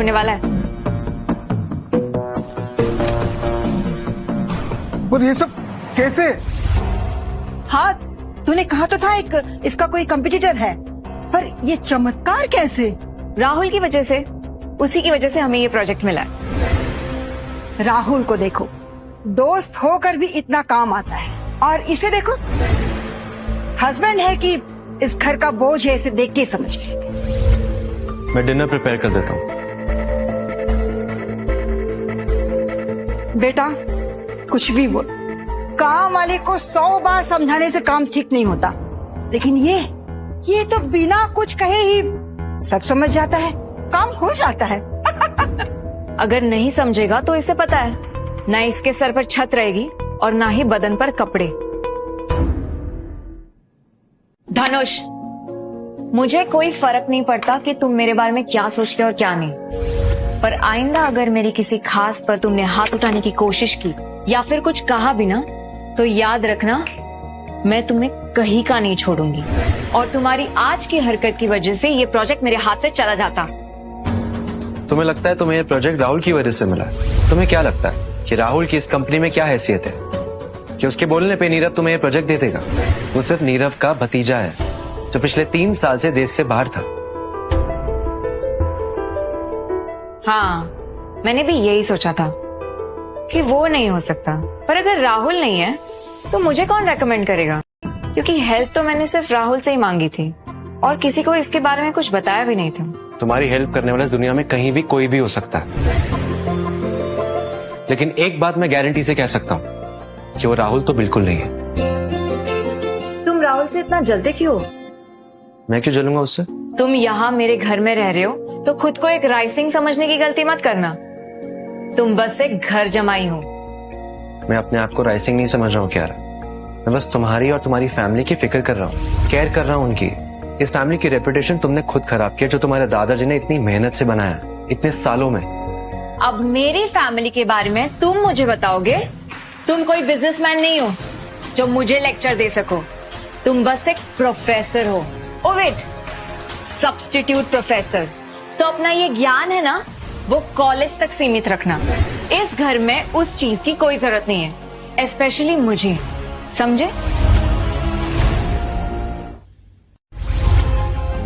होने वाला है। पर ये सब कैसे? हाँ, तूने कहा तो था इसका कोई कंपटीटर है, पर ये चमत्कार कैसे? राहुल की वजह से, उसी की वजह से हमें ये प्रोजेक्ट मिला है। राहुल को देखो, दोस्त होकर भी इतना काम आता है, और इसे देखो, हस्बैंड है कि इस घर का बोझ है, इसे देख के समझ में। मैं डिनर प्रिपेयर कर देता हूँ। बेटा कुछ भी बोल, काम वाले को 100 बार समझाने से काम ठीक नहीं होता, लेकिन ये तो बिना कुछ कहे ही सब समझ जाता है, काम हो जाता है। अगर नहीं समझेगा तो इसे पता है, ना इसके सर पर छत रहेगी और ना ही बदन पर कपड़े। धनुष, मुझे कोई फर्क नहीं पड़ता कि तुम मेरे बारे में क्या सोचते हो और क्या नहीं, पर आइंदा अगर मेरी किसी खास पर तुमने हाथ उठाने की कोशिश की या फिर कुछ कहा भी ना, तो याद रखना मैं तुम्हें कहीं का नहीं छोड़ूंगी, और तुम्हारी आज की हरकत की वजह से ये प्रोजेक्ट मेरे हाथ से चला जाता। तुम्हें लगता है तुम्हें ये प्रोजेक्ट राहुल की वजह से मिला? तुम्हें क्या लगता है कि राहुल की इस कंपनी में क्या हैसियत है कि उसके बोलने पे नीरव तुम्हें ये प्रोजेक्ट दे देगा? वो सिर्फ नीरव का भतीजा है जो पिछले 3 साल से देश से बाहर था। हाँ, मैंने भी यही सोचा था कि वो नहीं हो सकता, पर अगर राहुल नहीं है तो मुझे कौन रेकमेंड करेगा? क्योंकि हेल्प तो मैंने सिर्फ राहुल से ही मांगी थी और किसी को इसके बारे में कुछ बताया भी नहीं था। तुम्हारी हेल्प करने वाला इस दुनिया में कहीं भी कोई भी हो सकता है, लेकिन एक बात मैं गारंटी से कह सकता हूँ कि वो राहुल तो बिल्कुल नहीं है। तुम राहुल से इतना जलते क्यों? मैं क्यों जलूंगा उससे? तुम यहाँ मेरे घर में रह रहे हो तो खुद को एक राइसिंग समझने की गलती मत करना। तुम बस एक घर जमाई हो। मैं अपने आप को राइसिंग नहीं समझ रहा हूँ क्यारा, मैं बस तुम्हारी और तुम्हारी फैमिली की फिक्र कर रहा हूँ, केयर कर रहा हूँ उनकी। इस फैमिली की रेपुटेशन तुमने खुद खराब किया, जो तुम्हारे दादाजी ने इतनी मेहनत से बनाया इतने सालों में। अब मेरी फैमिली के बारे में तुम मुझे बताओगे? तुम कोई बिजनेसमैन नहीं हो जो मुझे लेक्चर दे सको। तुम बस एक प्रोफेसर हो। Oh wait, substitute professor. तो अपना ये ज्ञान है ना, वो कॉलेज तक सीमित रखना। इस घर में उस चीज की कोई जरूरत नहीं है, स्पेशली मुझे, समझे?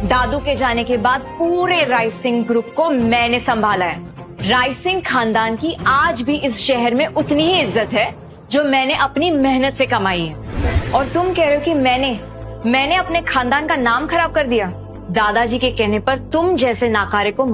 दादू के जाने के बाद पूरे राइसिंग ग्रुप को मैंने संभाला है। राइसिंग खानदान की आज भी इस शहर में उतनी ही इज्जत है जो मैंने अपनी मेहनत से कमाई है। और तुम कह रहे हो कि मैंने अपने खानदान का नाम खराब कर दिया? दादाजी के कहने पर तुम जैसे नाकारे को